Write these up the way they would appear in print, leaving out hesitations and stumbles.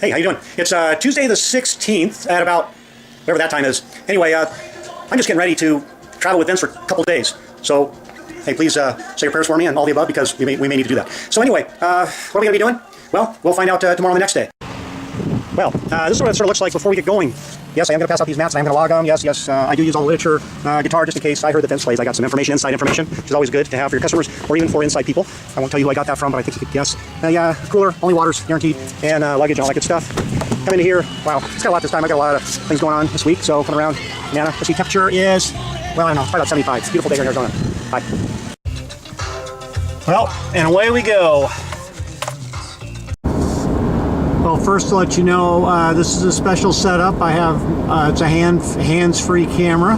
Hey, how you doing? It's Tuesday the 16th at about whatever that time is. Anyway, I'm just getting ready to travel with Vince for a couple of days. So, hey, please say your prayers for me and all the above because we may need to do that. So anyway, what are we going to be doing? Well, we'll find out tomorrow and the next day. Well, this is what it sort of looks like before we get going. Yes, I am going to pass out these maps and I'm going to log them. Yes, I do use all the literature, guitar, just in case I heard that Vince plays. I got some information, inside information, which is always good to have for your customers or even for inside people. I won't tell you who I got that from, but I think you could guess. Yeah, cooler, only waters, guaranteed, and luggage and all that good stuff. Come into here. Wow, it's got a lot this time. I got a lot of things going on this week, so come around. Nana, let's see, temperature is, well, I don't know, probably about 75. It's a beautiful day here in Arizona. Bye. Well, and away we go. Well, first to let you know, this is a special setup. I have, it's a hands-free camera.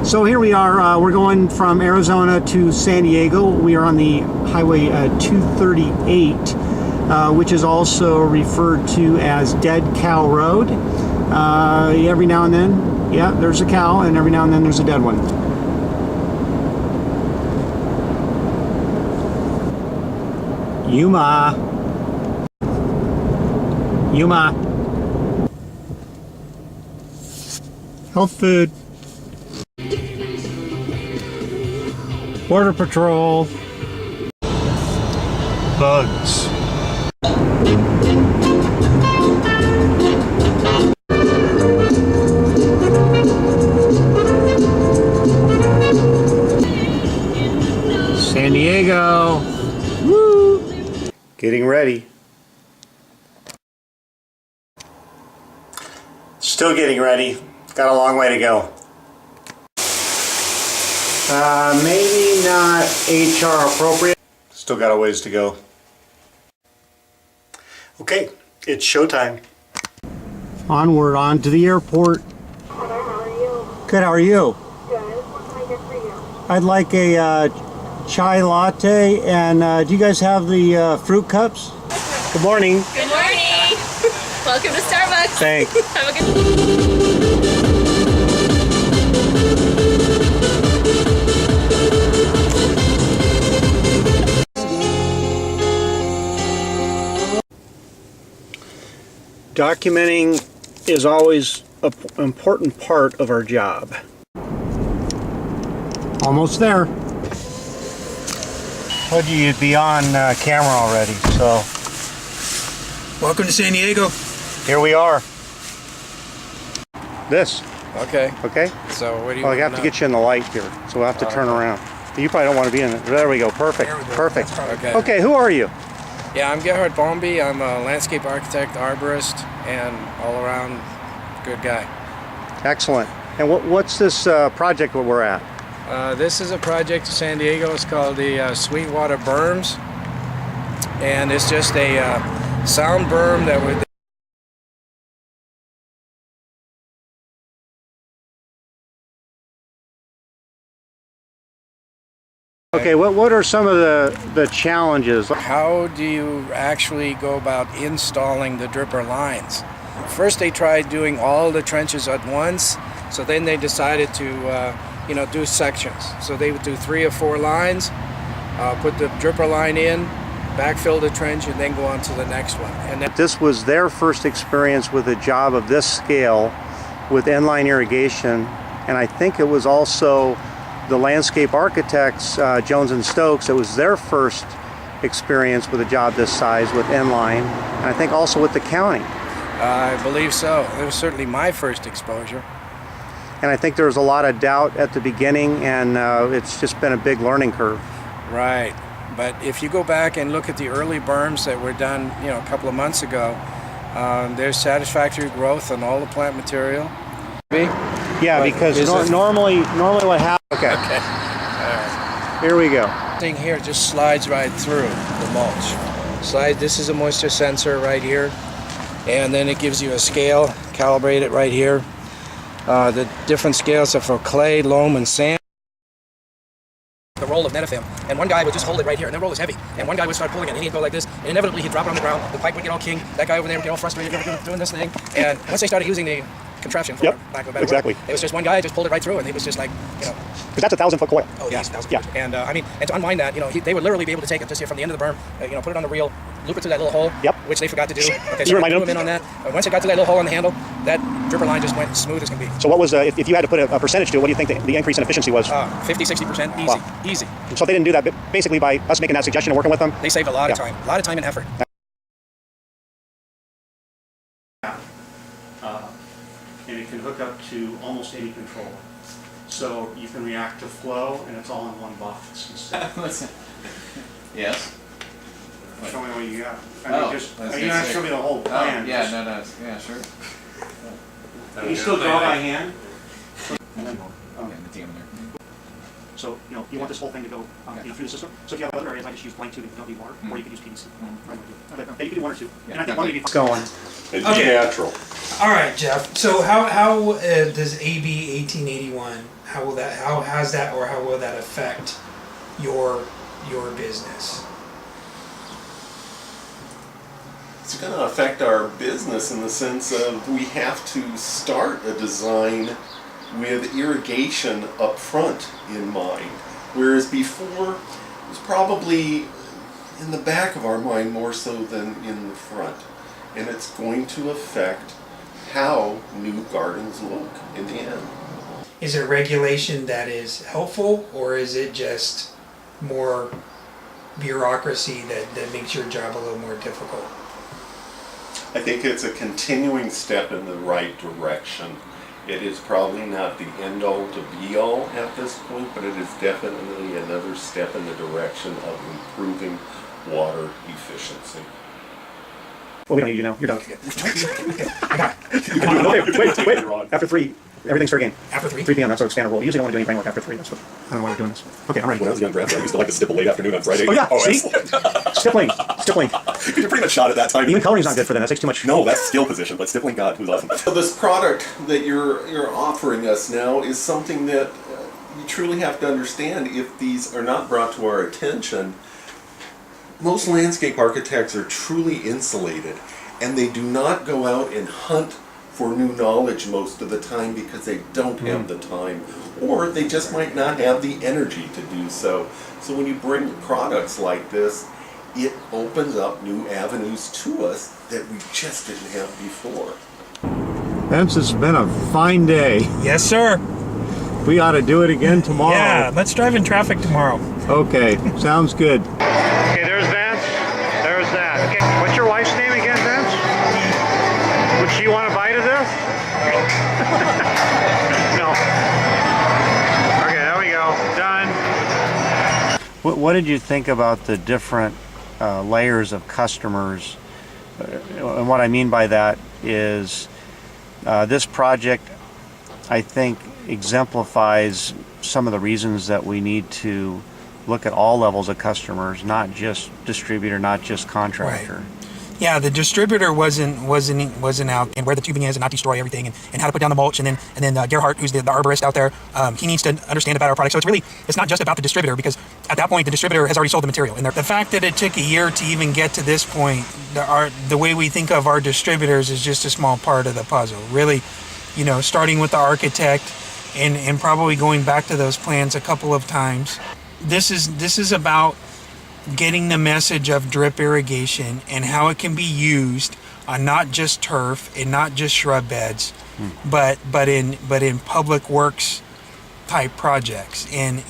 So here we are, we're going from Arizona to San Diego. We are on the Highway 238, which is also referred to as Dead Cow Road. Every now and then, yeah, there's a cow, and every now and then there's a dead one. Yuma. Health food. Border Patrol. Bugs. San Diego. Woo! Getting ready. Still getting ready. Got a long way to go. Maybe not HR appropriate. Still got a ways to go. Okay, it's showtime. Onward, on to the airport. Hello, how are you? Good, how are you? Good. What can I get for you? I'd like a chai latte, and do you guys have the fruit cups? Good morning. Good morning. Welcome to Starbucks. Thanks. Have a good Documenting is always an important part of our job. Almost there. Told you you'd be on camera already, so. Welcome to San Diego. Here we are. This. Okay. Okay? So what do you Well, I want have to get you in the light here, so we'll have to turn around. You probably don't want to be in it. There we go. Perfect. Perfect. Okay. Okay, who are you? Yeah, I'm Gerhard Bombi. I'm a landscape architect, arborist, and all-around good guy. Excellent. And what's this project where we're at? This is a project in San Diego. It's called the Sweetwater Berms, and it's just a sound berm that would. Okay, what are some of the challenges? How do you actually go about installing the dripper lines? First they tried doing all the trenches at once, so then they decided to do sections. So they would do 3 or 4 lines, put the dripper line in, backfill the trench, and then go on to the next one. And then This was their first experience with a job of this scale with inline irrigation, and I think it was also the landscape architects, Jones and Stokes, it was their first experience with a job this size with inline, and I think also with the county. I believe so. It was certainly my first exposure. And I think there was a lot of doubt at the beginning, and it's just been a big learning curve. Right. But if you go back and look at the early berms that were done, a couple of months ago, there's satisfactory growth on all the plant material. Yeah, But because is it- normally what happens. Okay. Okay. All right. Here we go. Thing here just slides right through the mulch. This is a moisture sensor right here, and then it gives you a scale, calibrate it right here. The different scales are for clay, loam, and sand. The roll of netafilm, and one guy would just hold it right here, and the roll is heavy, and one guy would start pulling it, and he'd go like this, and inevitably he'd drop it on the ground, the pipe would get all king, that guy over there would get all frustrated doing this thing, and once they started using the contraption, for Yep, lack of a better exactly. word. It was just one guy just pulled it right through, and it was just like, Because that's a 1,000-foot coil. oh, yeah. geez, 1,000 Yeah. feet. And I mean, and to unwind that, they would literally be able to take it just here from the end of the berm, put it on the reel, loop it through that little hole, Yep. which they forgot to do. Okay, You so I reminded threw them. them in on that. And once it got to that little hole on the handle, that dripper line just went smooth as can be. So what was, if you had to put a percentage to it, what do you think the increase in efficiency was? 50, 60%, easy, Wow. easy. So if they didn't do that, but basically by us making that suggestion and working with them. They saved a lot of Yeah. time, and effort. And it can hook up to almost any controller. So you can react to flow, and it's all in one box instead. Yes. Show me what you got. Oh, I was you gonna don't have to say- show me the whole plan. yeah, just- no, yeah, sure. Can you still draw by hand? And then, Yeah, the team there. so, you want this whole thing to go through the system. So if you have other areas, I just use blank tubing, don't need water, or you could use PVC. But yeah, you can do one or two. And I think one would be going. It's Okay. natural. All right, Jeff. So how does AB 1881? How will that? How has that, or how will that affect your business? It's going to affect our business in the sense of we have to start a design with irrigation up front in mind. Whereas before, it was probably in the back of our mind more so than in the front. And it's going to affect how new gardens look in the end. Is it regulation that is helpful, or is it just more bureaucracy that makes your job a little more difficult? I think it's a continuing step in the right direction. It is probably not the end all to be all at this point, but it is definitely another step in the direction of improving water efficiency. Well, we don't need you now. You're done. Wait. After 3, everything's fair game. After 3? 3 p.m. That's our standard rule. We usually don't want to do any brain work after 3. That's what. I don't know why we're doing this. Okay, I'm ready. When I was a young grandpa, I used to like to stipple late afternoon on Friday. Oh yeah. See? that's- Stippling. You're pretty much shot at that time. Even coloring's not good for them. That takes too much. No, that's skill position, but stippling, God, who's awesome. So this product that you're offering us now is something that you truly have to understand. If these are not brought to our attention, most landscape architects are truly insulated, and they do not go out and hunt for new knowledge most of the time because they don't have the time, or they just might not have the energy to do so. So when you bring products like this, it opens up new avenues to us that we just didn't have before. Vince, it's been a fine day. Yes, sir. We ought to do it again tomorrow. Yeah, let's drive in traffic tomorrow. Okay, sounds good. Okay, there's Vince. There's that. Okay, what's your wife's name again, Vince? Would she want a bite of this? No. Okay, there we go. Done. What did you think about the different layers of customers? And what I mean by that is this project, I think, exemplifies some of the reasons that we need to look at all levels of customers, not just distributor, not just contractor. Yeah, the distributor wasn't out and where the tubing is and not destroy everything and how to put down the mulch, and then Gerhardt, who's the arborist out there, he needs to understand about our product. So it's not just about the distributor, because at that point the distributor has already sold the material. And the fact that it took a year to even get to this point, the way we think of our distributors is just a small part of the puzzle. Really, starting with the architect and probably going back to those plans a couple of times. This is about getting the message of drip irrigation and how it can be used on not just turf and not just shrub beds, but in public works type projects. And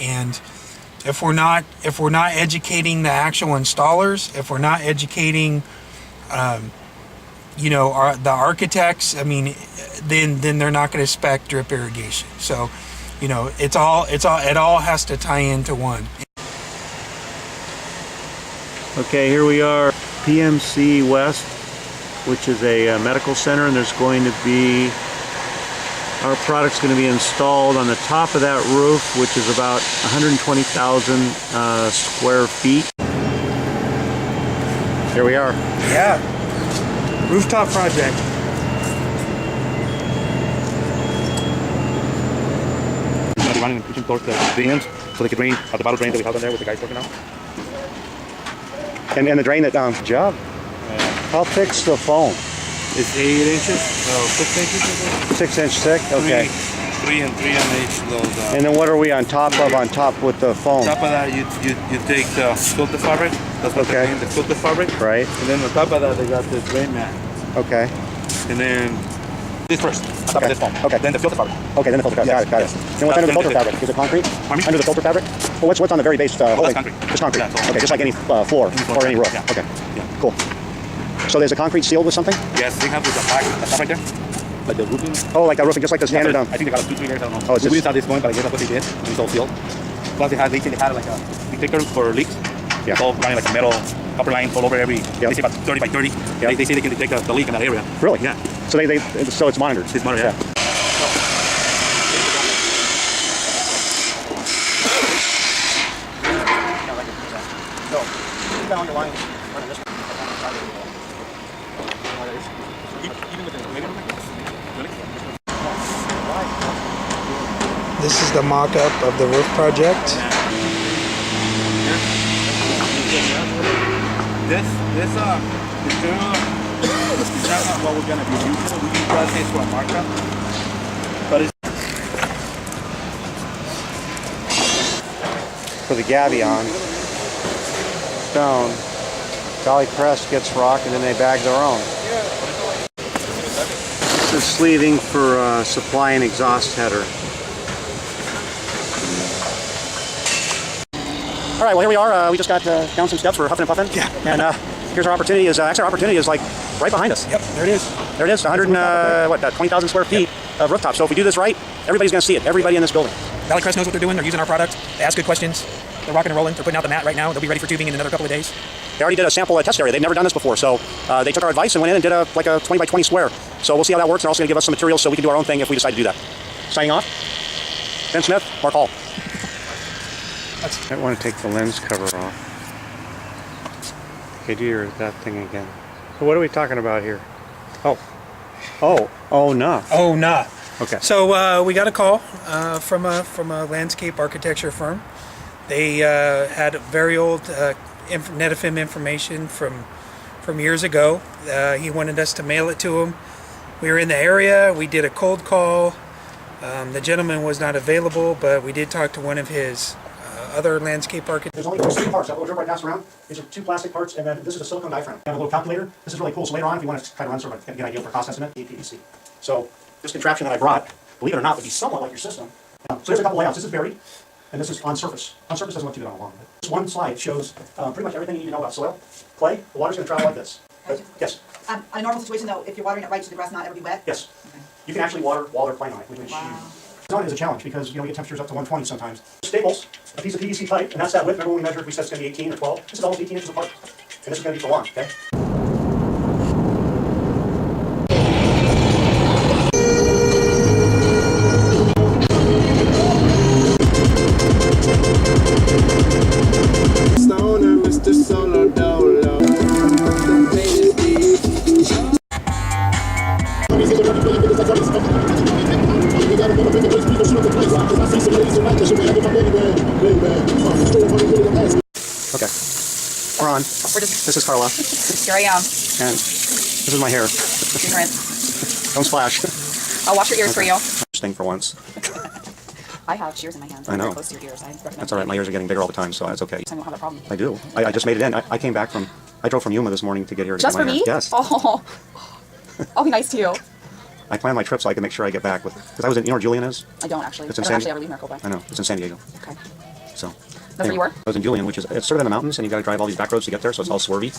if we're not educating the actual installers, if we're not educating the architects, I mean, then they're not going to spec drip irrigation. So it all has to tie into one. Okay, here we are, PMC West, which is a medical center, and there's going to be, our product's going to be installed on the top of that roof, which is about 120,000 square feet. Here we are. Yeah, rooftop project. Running pushing towards the ends so they could drain out the bottle drain that we have in there with the guys working out. And the drain that job. I'll fix the phone. It's 8 inches, so 6 inches. 6-inch thick. Okay. 3 and 3 on each of those. And then what are we on top of? On top with the foam. On top of that, you take the filter fabric. That's what Okay. they mean, the filter fabric. Right. And then on top of that, they got this rain mat. Okay. And then this first. On top of this foam. Okay. Then the filter fabric. Okay. Then the filter fabric. Yes, Got it. yes. Then what's under the filter fabric? Is it concrete? Pardon me? Under the filter fabric? Well, what's on the very base? Holding? concrete. Just concrete. Yeah, so- Okay. Just like any floor or any roof. Yeah. Okay. Yeah. Cool. So there's a concrete sealed with something? Yes, they have this black stuff right there. Like the roofing. Oh, like that roofing, just like the standard. I think they got 2-3 layers. I don't know. Oh, it's we just- didn't have this one, but I guess that's what they did. And it's all sealed. Plus, they had like a detector for leaks. Yeah. It's all running like a metal copper line all over every. Yep. They say about 30 by 30. Yep. They say they can detect the leak in that area. Really? Yeah. So so it's monitored. It's monitored. Yeah. This is the mock-up of the roof project. This material is not what we're gonna be using. We use this for a markup, but it's For the gabion. Stone. Valley Crest gets rock and then they bag their own. This is sleeving for supply and exhaust header. All right, well, here we are. We just got down some steps. We're huffing and puffing. Yeah. And here's our opportunity. Actually, our opportunity is like right behind us. Yep, there it is. There it is, 20,000 square feet of rooftop. So if we do this right, everybody's going to see it. Everybody in this building. Valley Crest knows what they're doing. They're using our product. They ask good questions. They're rocking and rolling. They're putting out the mat right now. They'll be ready for tubing in another couple of days. They already did a sample test area. They've never done this before. So they took our advice and went in and did a 20 by 20 square. So we'll see how that works. They're also going to give us some materials so we can do our own thing if we decide to do that. Signing off, Ben Smith, Mark Hall. I want to take the lens cover off. Okay, do that thing again. So what are we talking about here? Oh, no. Oh, nah. Okay. So we got a call from a landscape architecture firm. They had very old NetFM information from years ago. He wanted us to mail it to him. We were in the area. We did a cold call. The gentleman was not available, but we did talk to one of his other landscape architects. There's only 3 parts. That little right passed around. These are 2 plastic parts, and then this is a silicone diaphragm. We have a little calculator. This is really cool. So later on, if you want to kind of run sort of get an idea for cost estimate, PVC. So this contraption that I brought, believe it or not, would be somewhat like your system. So there's a couple layouts. This is buried, and this is on surface. On surface doesn't look too good on a lawn. This one slide shows pretty much everything you need to know about soil. Clay, the water's going to travel like this. Yes, In a normal situation though, if you're watering it right, should the grass not ever be wet? yes. You can actually water while they're playing on it, which is huge. Design is a challenge because we get temperatures up to 120 sometimes. Staples, a piece of PVC pipe, and that's that width. Remember when we measured, we said it's going to be 18 or 12. This is almost 18 inches apart, and this is going to be for lawn. Okay. Stoner, Mr. Solo Dolo. The pain is deep. Okay. We're on. This is Carla, Here I am. and this is my hair. Don't splash. I'll wash your ears for you. Thing for once. I have shears in my hands. I know. Very close to your ears. I recommend That's all right. My ears are getting bigger all the time, so that's okay. I won't have a problem. I do. I just made it in. I came back from. I drove from Yuma this morning to get here. To Just get for my hair. me? Yes. Oh. I'll be nice to you. I planned my trip so I can make sure I get back with. Because I was in. You know where Julian is? I don't actually. It's I in don't San- actually ever leave Maricopa. I know. It's in San Diego. Okay. So. That's where you were? I was in Julian, which is it's sort of in the mountains, and you got to drive all these back roads to get there, so it's all swervy.